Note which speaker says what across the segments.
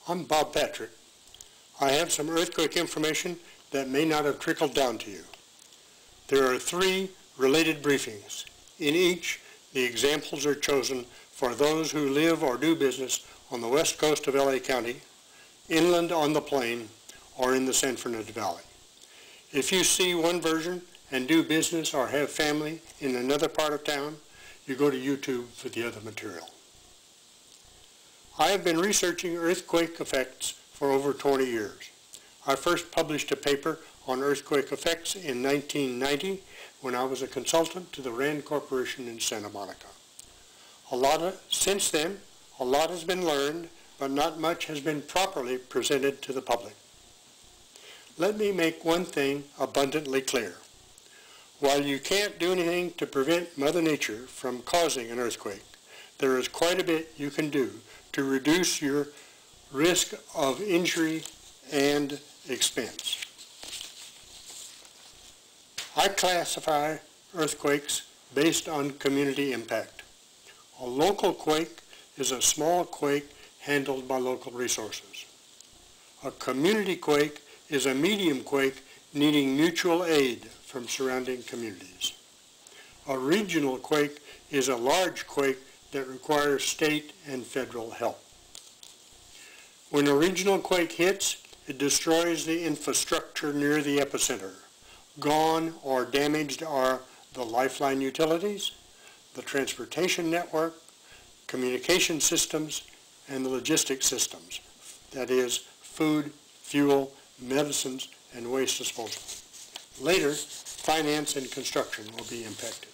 Speaker 1: I'm Bob Patrick. I have some earthquake information that may not have trickled down to you. There are 3 related briefings. In each, the examples are chosen for those who live or do business on the west coast of LA County, inland on the plain, or in the San Fernando Valley. If you see one version and do business or have family in another part of town, you go to YouTube for the other material. I have been researching earthquake effects for over 20 years. I first published a paper on earthquake effects in 1990 when I was a consultant to the Rand Corporation in Santa Monica. Since then, a lot has been learned, but not much has been properly presented to the public. Let me make one thing abundantly clear. While you can't do anything to prevent Mother Nature from causing an earthquake, there is quite a bit you can do to reduce your risk of injury and expense. I classify earthquakes based on community impact. A local quake is a small quake handled by local resources. A community quake is a medium quake needing mutual aid from surrounding communities. A regional quake is a large quake that requires state and federal help. When a regional quake hits, it destroys the infrastructure near the epicenter. Gone or damaged are the lifeline utilities, the transportation network, communication systems, and the logistics systems. That is, food, fuel, medicines, and waste disposal. Later, finance and construction will be impacted.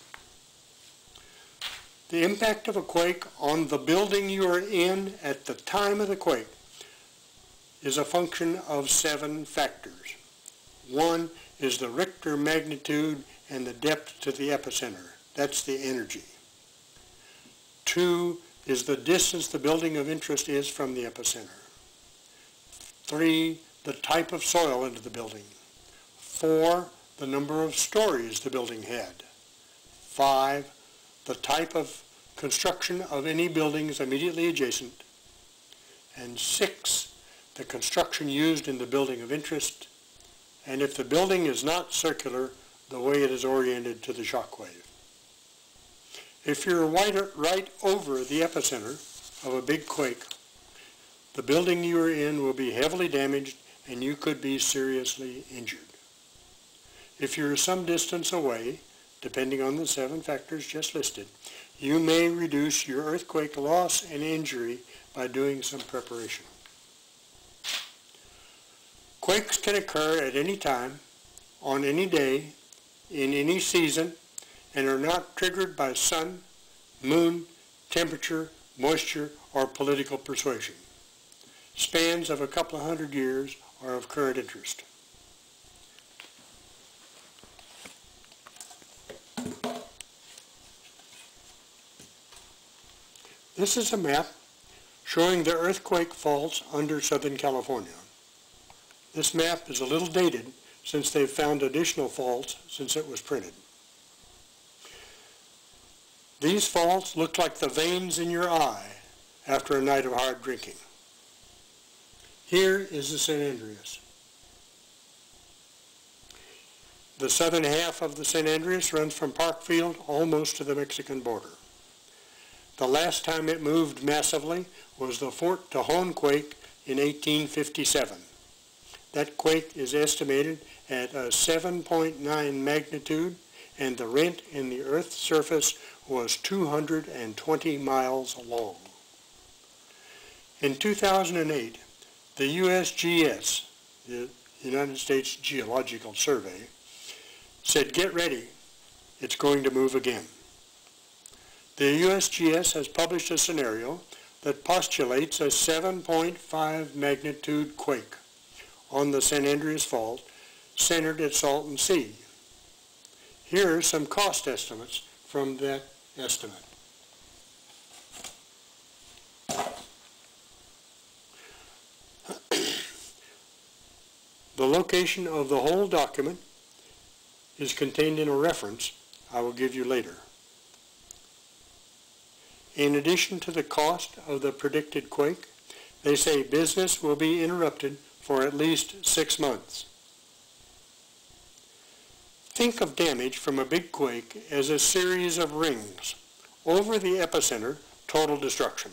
Speaker 1: The impact of a quake on the building you are in at the time of the quake is a function of 7 factors. 1 is the Richter magnitude and the depth to the epicenter. That's the energy. 2 is the distance the building of interest is from the epicenter. 3, the type of soil into the building. 4, the number of stories the building had. 5, the type of construction of any buildings immediately adjacent. And 6, the construction used in the building of interest. And if the building is not circular, the way it is oriented to the shock wave. If you're right over the epicenter of a big quake, the building you are in will be heavily damaged and you could be seriously injured. If you're some distance away, depending on the 7 factors just listed, you may reduce your earthquake loss and injury by doing some preparation. Quakes can occur at any time, on any day, in any season, and are not triggered by sun, moon, temperature, moisture, or political persuasion. Spans of a couple of 100 years are of current interest. This is a map showing the earthquake faults under Southern California. This map is a little dated since they've found additional faults since it was printed. These faults look like the veins in your eye after a night of hard drinking. Here is the San Andreas. The southern half of the San Andreas runs from Parkfield almost to the Mexican border. The last time it moved massively was the Fort Tejon quake in 1857. That quake is estimated at a 7.9 magnitude, and the rent in the Earth's surface was 220 miles long. In 2008, the USGS, the United States Geological Survey, said, "Get ready, it's going to move again." The USGS has published a scenario that postulates a 7.5 magnitude quake on the San Andreas Fault centered at Salton Sea. Here are some cost estimates from that estimate. The location of the whole document is contained in a reference I will give you later. In addition to the cost of the predicted quake, They say business will be interrupted for at least 6 months. Think of damage from a big quake as a series of rings. Over the epicenter, total destruction.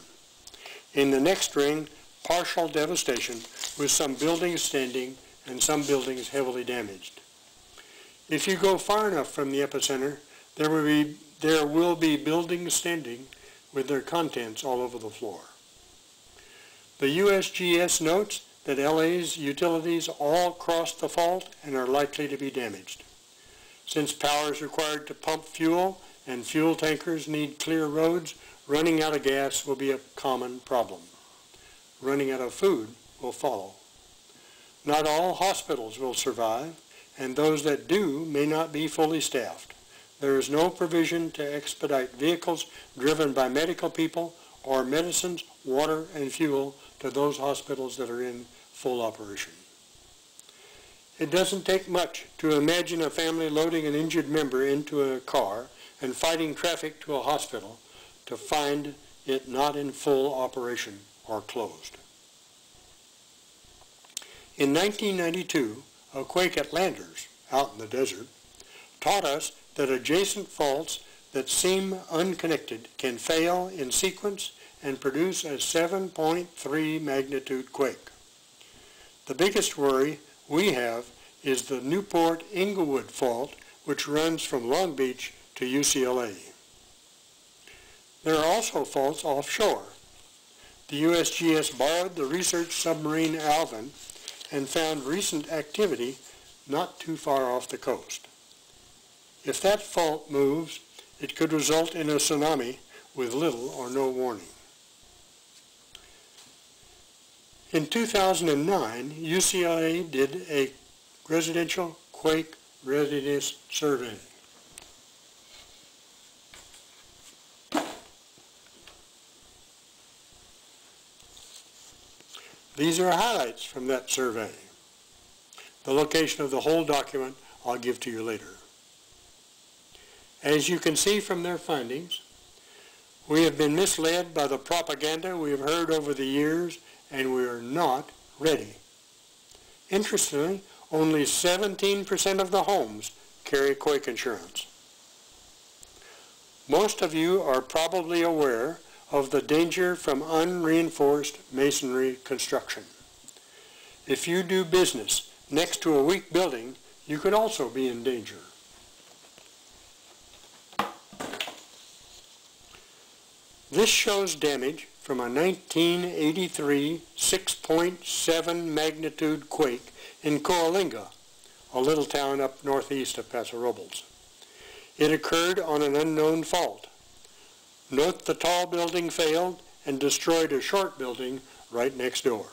Speaker 1: In the next ring, partial devastation with some buildings standing and some buildings heavily damaged. If you go far enough from the epicenter, there will be buildings standing with their contents all over the floor. The USGS notes that LA's utilities all cross the fault and are likely to be damaged. Since power is required to pump fuel and fuel tankers need clear roads, running out of gas will be a common problem. Running out of food will follow. Not all hospitals will survive, and those that do may not be fully staffed. There is no provision to expedite vehicles driven by medical people or medicines, water, and fuel to those hospitals that are in full operation. It doesn't take much to imagine a family loading an injured member into a car and fighting traffic to a hospital to find it not in full operation or closed. In 1992, a quake at Landers, out in the desert, taught us that adjacent faults that seem unconnected can fail in sequence and produce a 7.3 magnitude quake. The biggest worry we have is the Newport-Inglewood fault, which runs from Long Beach to UCLA. There are also faults offshore. The USGS borrowed the research submarine Alvin and found recent activity not too far off the coast. If that fault moves, it could result in a tsunami with little or no warning. In 2009, UCLA did a residential quake readiness survey. These are highlights from that survey. The location of the whole document I'll give to you later. As you can see from their findings, we have been misled by the propaganda we have heard over the years, and we are not ready. Interestingly, only 17% of the homes carry quake insurance. Most of you are probably aware of the danger from unreinforced masonry construction. If you do business next to a weak building, you could also be in danger. This shows damage from a 1983 6.7 magnitude quake in Coalinga, a little town up northeast of Paso Robles. It occurred on an unknown fault. Note the tall building failed and destroyed a short building right next door.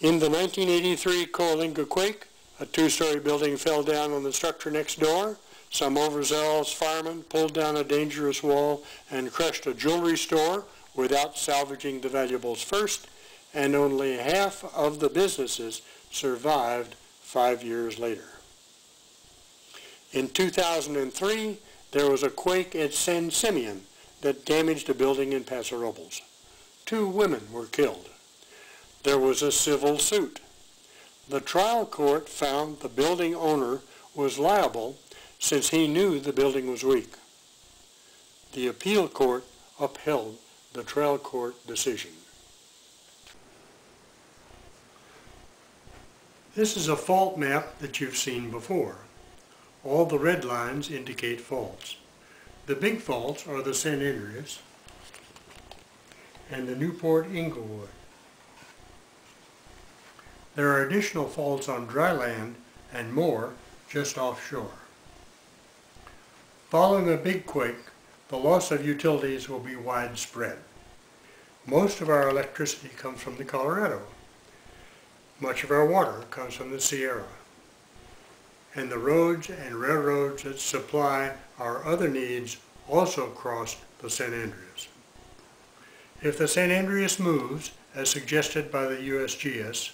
Speaker 1: In the 1983 Coalinga quake, a two-story building fell down on the structure next door. Some overzealous firemen pulled down a dangerous wall and crushed a jewelry store without salvaging the valuables first, and only half of the businesses survived 5 years later. In 2003, there was a quake at San Simeon that damaged a building in Paso Robles. 2 women were killed. There was a civil suit. The trial court found the building owner was liable since he knew the building was weak. The appeal court upheld the trial court decision. This is a fault map that you've seen before. All the red lines indicate faults. The big faults are the San Andreas and the Newport-Inglewood. There are additional faults on dry land and more just offshore. Following a big quake, the loss of utilities will be widespread. Most of our electricity comes from the Colorado. Much of our water comes from the Sierra. And the roads and railroads that supply our other needs also cross the San Andreas. If the San Andreas moves, as suggested by the USGS,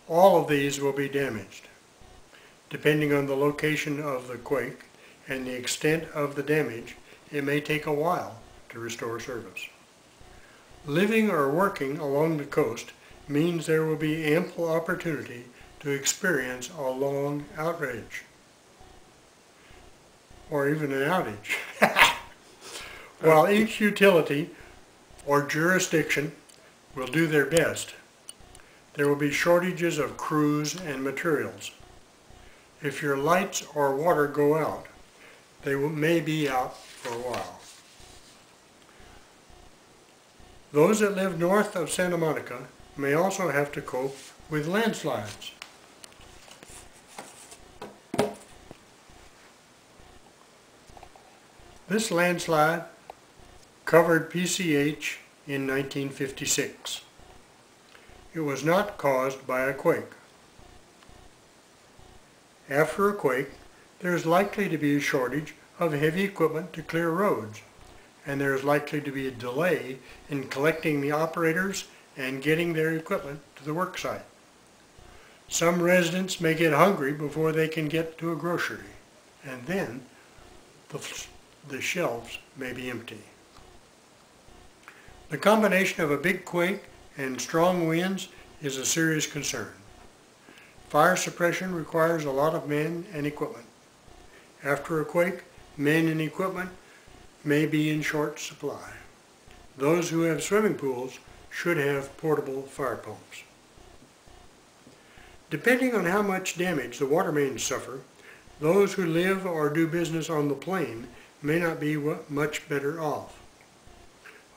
Speaker 1: all of these will be damaged. Depending on the location of the quake and the extent of the damage, it may take a while to restore service. Living or working along the coast means there will be ample opportunity to experience a long outrage, or even an outage. While each utility or jurisdiction will do their best, there will be shortages of crews and materials. If your lights or water go out, they may be out for a while. Those that live north of Santa Monica may also have to cope with landslides. This landslide covered PCH in 1956. It was not caused by a quake. After a quake, there is likely to be a shortage of heavy equipment to clear roads, and there is likely to be a delay in collecting the operators and getting their equipment to the work site. Some residents may get hungry before they can get to a grocery, and then the shelves may be empty. The combination of a big quake and strong winds is a serious concern. Fire suppression requires a lot of men and equipment. After a quake, men and equipment may be in short supply. Those who have swimming pools should have portable fire pumps. Depending on how much damage the water mains suffer, those who live or do business on the plain may not be much better off.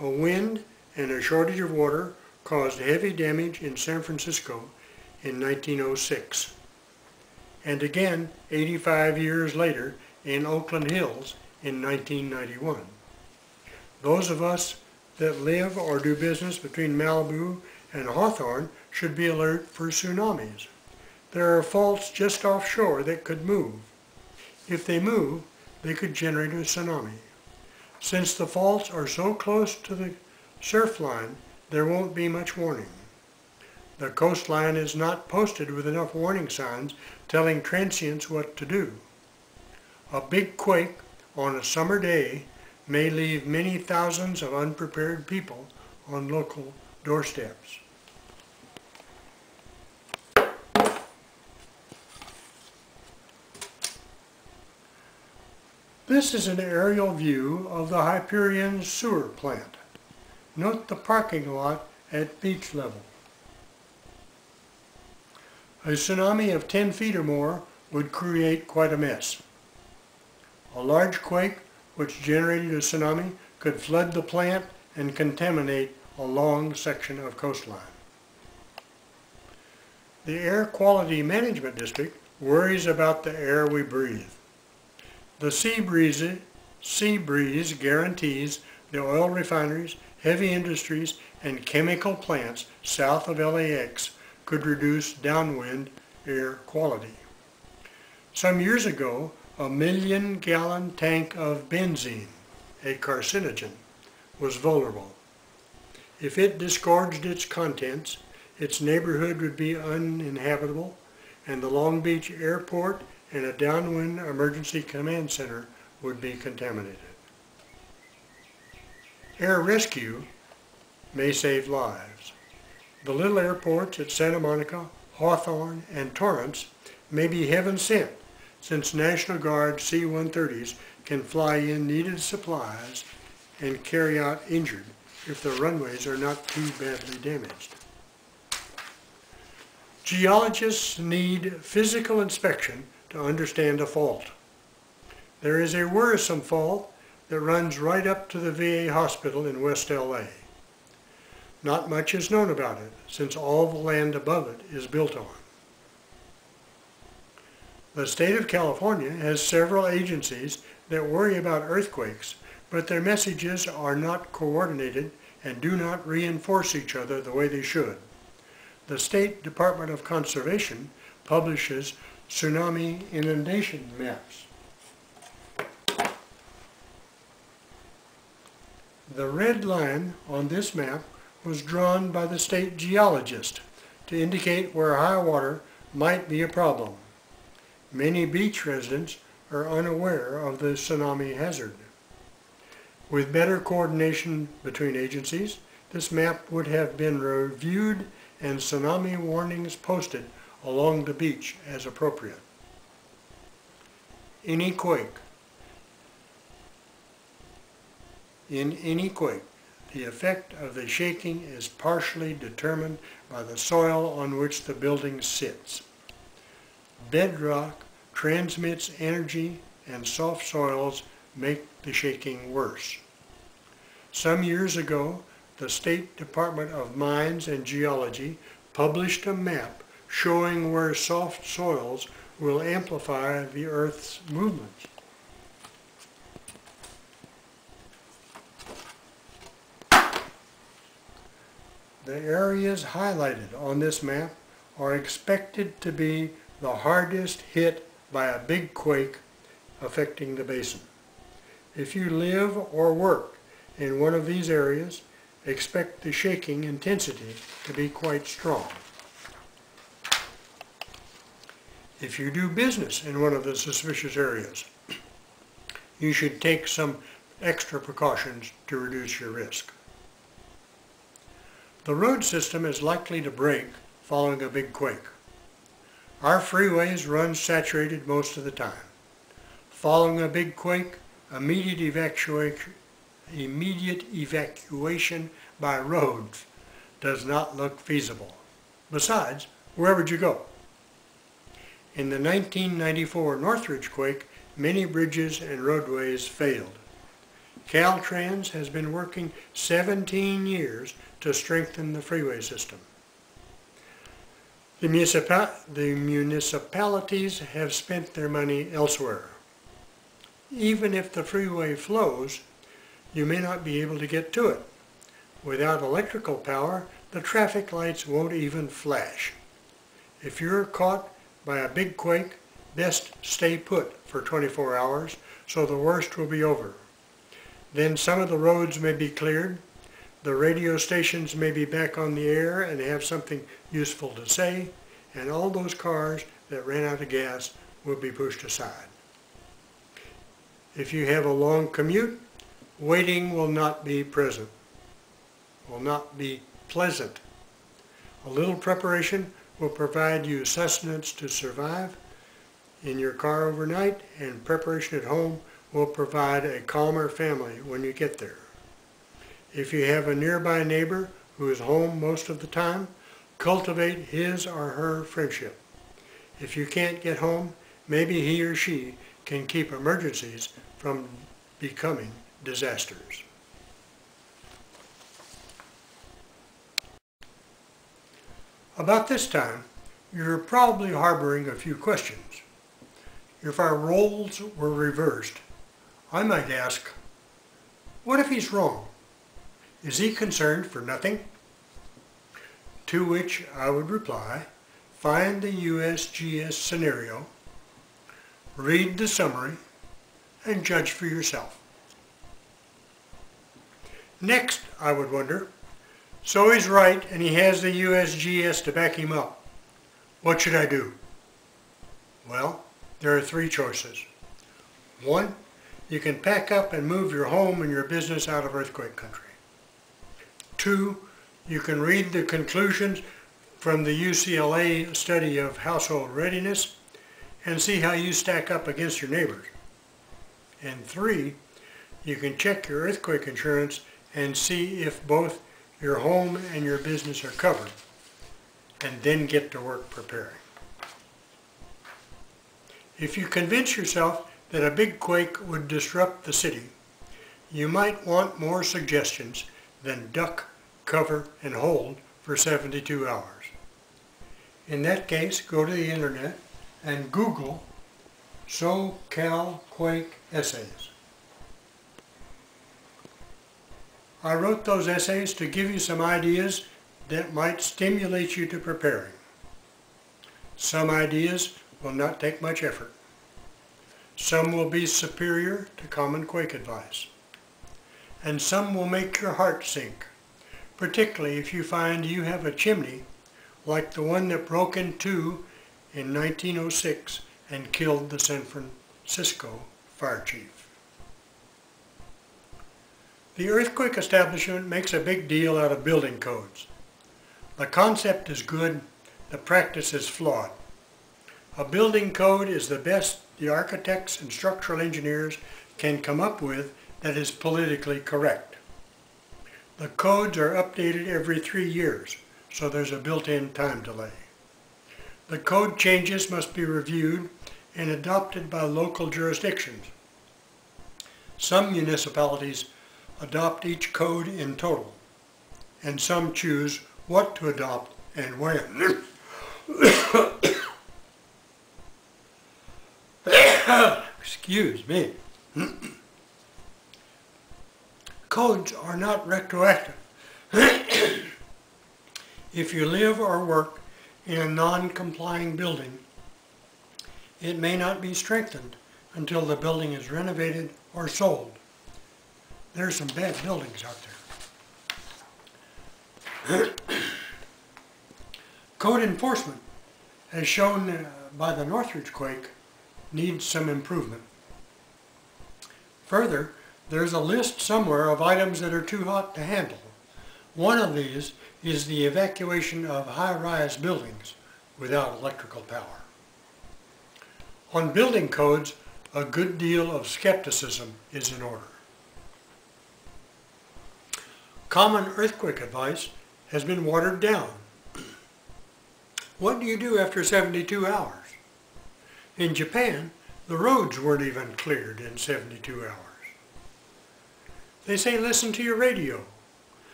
Speaker 1: A wind and a shortage of water caused heavy damage in San Francisco in 1906, and again 85 years later in Oakland Hills in 1991. Those of us that live or do business between Malibu and Hawthorne should be alert for tsunamis. There are faults just offshore that could move. If they move, they could generate a tsunami. Since the faults are so close to the surf line, there won't be much warning. The coastline is not posted with enough warning signs telling transients what to do. A big quake on a summer day may leave many thousands of unprepared people on local doorsteps. This is an aerial view of the Hyperion sewer plant. Note the parking lot at beach level. A tsunami of 10 feet or more would create quite a mess. A large quake which generated a tsunami could flood the plant and contaminate a long section of coastline. The Air Quality Management District worries about the air we breathe. The sea breeze guarantees the oil refineries, heavy industries, and chemical plants south of LAX could reduce downwind air quality. Some years ago, a 1 million-gallon tank of benzene, a carcinogen, was vulnerable. If it disgorged its contents, its neighborhood would be uninhabitable, and the Long Beach airport and a downwind emergency command center would be contaminated. Air rescue may save lives. The little airports at Santa Monica, Hawthorne, and Torrance may be heaven sent, since National Guard C-130s can fly in needed supplies and carry out injured if the runways are not too badly damaged. Geologists need physical inspection to understand a fault. There is a worrisome fault that runs right up to the VA hospital in West LA. Not much is known about it, since all the land above it is built on. The state of California has several agencies that worry about earthquakes, but their messages are not coordinated and do not reinforce each other the way they should. The State Department of Conservation publishes tsunami inundation maps. The red line on this map was drawn by the state geologist to indicate where high water might be a problem. Many beach residents are unaware of the tsunami hazard. With better coordination between agencies, this map would have been reviewed and tsunami warnings posted along the beach as appropriate. Any quake. In any quake, the effect of the shaking is partially determined by the soil on which the building sits. Bedrock transmits energy and soft soils make the shaking worse. Some years ago, the State Department of Mines and Geology published a map showing where soft soils will amplify the Earth's movements. The areas highlighted on this map are expected to be the hardest hit by a big quake affecting the basin. If you live or work in one of these areas, expect the shaking intensity to be quite strong. If you do business in one of the suspicious areas, you should take some extra precautions to reduce your risk. The road system is likely to break following a big quake. Our freeways run saturated most of the time. Following a big quake, immediate evacuation by roads does not look feasible. Besides, where would you go? In the 1994 Northridge quake, many bridges and roadways failed. Caltrans has been working 17 years to strengthen the freeway system. The municipalities have spent their money elsewhere. Even if the freeway flows, you may not be able to get to it. Without electrical power, the traffic lights won't even flash. If you're caught by a big quake, best stay put for 24 hours so the worst will be over. Then some of the roads may be cleared, the radio stations may be back on the air and have something useful to say, and all those cars that ran out of gas will be pushed aside. If you have a long commute, waiting will not be pleasant. A little preparation will provide you sustenance to survive in your car overnight, and preparation at home will provide a calmer family when you get there. If you have a nearby neighbor who is home most of the time, cultivate his or her friendship. If you can't get home, maybe he or she can keep emergencies from becoming disasters. About this time, you're probably harboring a few questions. If our roles were reversed, I might ask, what if he's wrong? Is he concerned for nothing? To which I would reply, find the USGS scenario, read the summary, and judge for yourself. Next, I would wonder, so he's right and he has the USGS to back him up. What should I do? Well, there are three choices. One, you can pack up and move your home and your business out of earthquake country. Two, you can read the conclusions from the UCLA study of household readiness and see how you stack up against your neighbors. And three, you can check your earthquake insurance and see if both your home and your business are covered, and then get to work preparing. If you convince yourself that a big quake would disrupt the city, you might want more suggestions than duck, cover, and hold for 72 hours. In that case, go to the internet and Google SoCal Quake Essays. I wrote those essays to give you some ideas that might stimulate you to preparing. Some ideas will not take much effort. Some will be superior to common quake advice. And some will make your heart sink, particularly if you find you have a chimney like the one that broke in two in 1906 and killed the San Francisco fire chief. The earthquake establishment makes a big deal out of building codes. The concept is good, the practice is flawed. A building code is the best the architects and structural engineers can come up with that is politically correct. The codes are updated every 3 years, so there's a built-in time delay. The code changes must be reviewed and adopted by local jurisdictions. Some municipalities adopt each code in total, and some choose what to adopt and when. Excuse me. Codes are not retroactive. If you live or work in a non-complying building, it may not be strengthened until the building is renovated or sold. There's some bad buildings out there. Code enforcement, as shown by the Northridge quake, needs some improvement. Further, there's a list somewhere of items that are too hot to handle. One of these is the evacuation of high-rise buildings without electrical power. On building codes, a good deal of skepticism is in order. Common earthquake advice has been watered down. What do you do after 72 hours? In Japan, the roads weren't even cleared in 72 hours. They say listen to your radio.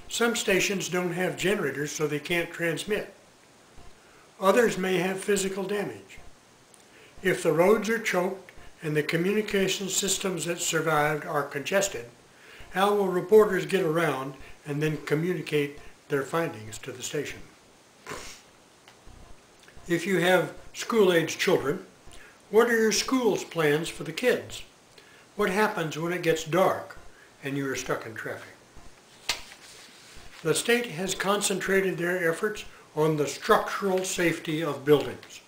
Speaker 1: Some stations don't have generators, so they can't transmit. Others may have physical damage. If the roads are choked and the communication systems that survived are congested, how will reporters get around and then communicate their findings to the station? If you have school-age children, what are your school's plans for the kids? What happens when it gets dark and you are stuck in traffic? The state has concentrated their efforts on the structural safety of buildings.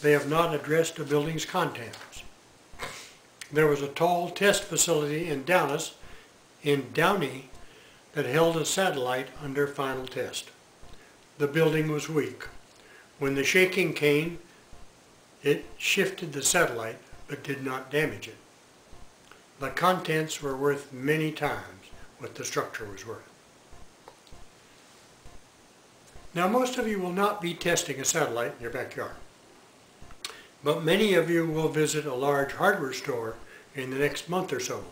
Speaker 1: They have not addressed a building's contents. There was a tall test facility in Downey that held a satellite under final test. The building was weak. When the shaking came, it shifted the satellite but did not damage it. The contents were worth many times what the structure was worth. Now, most of you will not be testing a satellite in your backyard, but many of you will visit a large hardware store in the next month or so.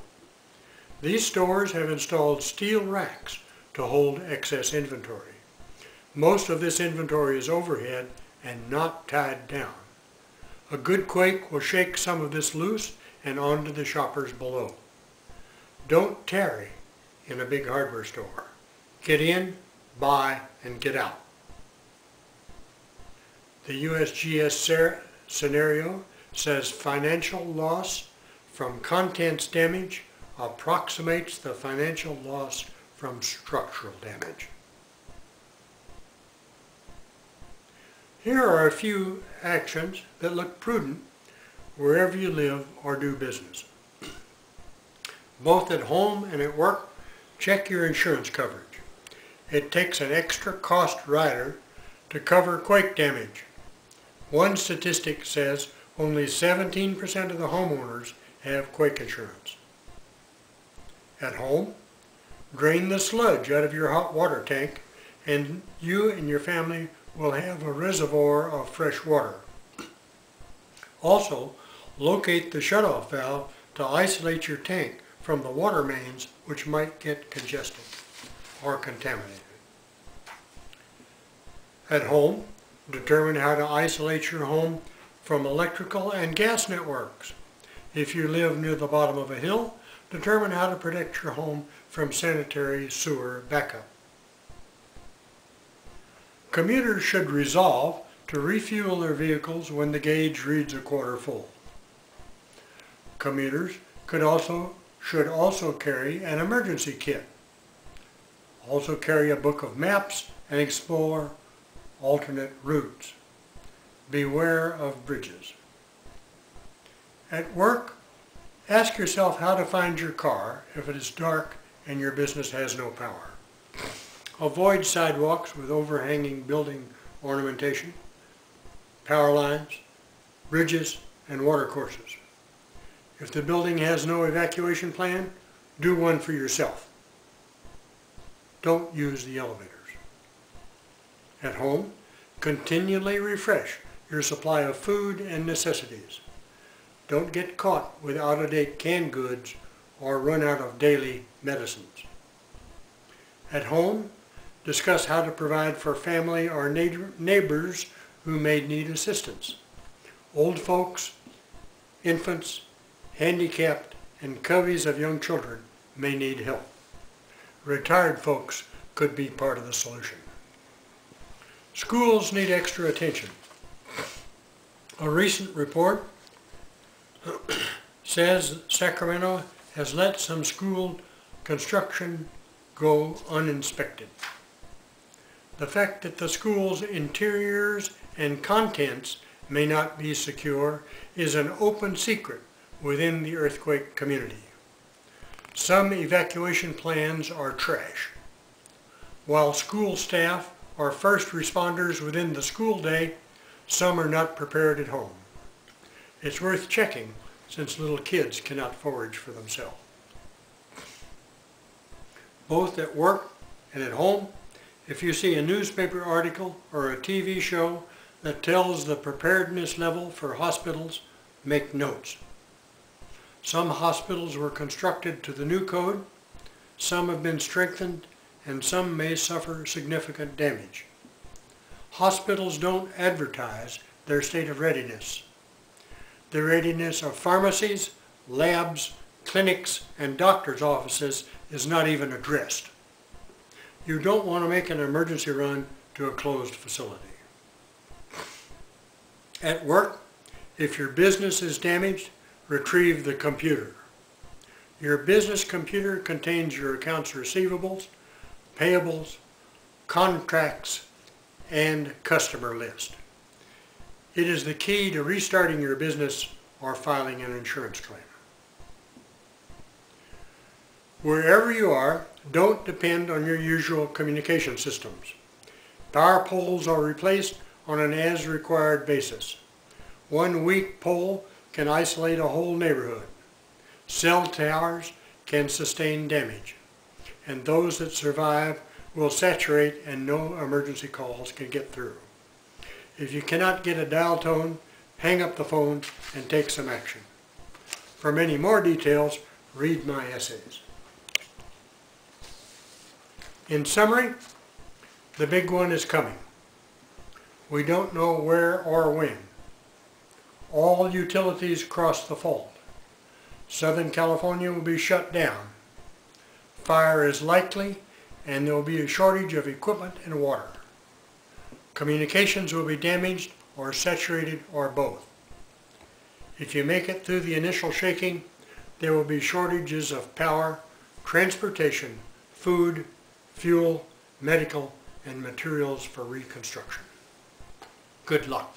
Speaker 1: These stores have installed steel racks to hold excess inventory. Most of this inventory is overhead and not tied down. A good quake will shake some of this loose and onto the shoppers below. Don't tarry in a big hardware store. Get in, buy, and get out. The USGS scenario says financial loss from contents damage approximates the financial loss from structural damage. Here are a few actions that look prudent wherever you live or do business. Both at home and at work, check your insurance coverage. It takes an extra cost rider to cover quake damage. One statistic says only 17% of the homeowners have quake insurance. At home, drain the sludge out of your hot water tank and you and your family will have a reservoir of fresh water. Also, locate the shutoff valve to isolate your tank from the water mains which might get congested or contaminated. At home, determine how to isolate your home from electrical and gas networks. If you live near the bottom of a hill, determine how to protect your home from sanitary sewer backup. Commuters should resolve to refuel their vehicles when the gauge reads a quarter full. Commuters should also carry an emergency kit. Also carry a book of maps and explore alternate routes. Beware of bridges. At work, ask yourself how to find your car if it is dark and your business has no power. Avoid sidewalks with overhanging building ornamentation, power lines, bridges, and water courses. If the building has no evacuation plan, do one for yourself. Don't use the elevators. At home, continually refresh your supply of food and necessities. Don't get caught with out-of-date canned goods or run out of daily medicines. At home, discuss how to provide for family or neighbors who may need assistance. Old folks, infants, handicapped, and coveys of young children may need help. Retired folks could be part of the solution. Schools need extra attention. A recent report says Sacramento has let some school construction go uninspected. The fact that the school's interiors and contents may not be secure is an open secret within the earthquake community. Some evacuation plans are trash. While school staff are first responders within the school day, some are not prepared at home. It's worth checking since little kids cannot forage for themselves. Both at work and at home, if you see a newspaper article or a TV show that tells the preparedness level for hospitals, make notes. Some hospitals were constructed to the new code, some have been strengthened, and some may suffer significant damage. Hospitals don't advertise their state of readiness. The readiness of pharmacies, labs, clinics, and doctors' offices is not even addressed. You don't want to make an emergency run to a closed facility. At work, if your business is damaged, retrieve the computer. Your business computer contains your accounts receivables, payables, contracts, and customer list. It is the key to restarting your business or filing an insurance claim. Wherever you are, don't depend on your usual communication systems. Power poles are replaced on an as-required basis. One weak pole can isolate a whole neighborhood. Cell towers can sustain damage, and those that survive will saturate and no emergency calls can get through. If you cannot get a dial tone, hang up the phone and take some action. For many more details, read my essays. In summary, the big one is coming. We don't know where or when. All utilities cross the fault. Southern California will be shut down. Fire is likely, and there will be a shortage of equipment and water. Communications will be damaged or saturated or both. If you make it through the initial shaking, there will be shortages of power, transportation, food, fuel, medical, and materials for reconstruction. Good luck.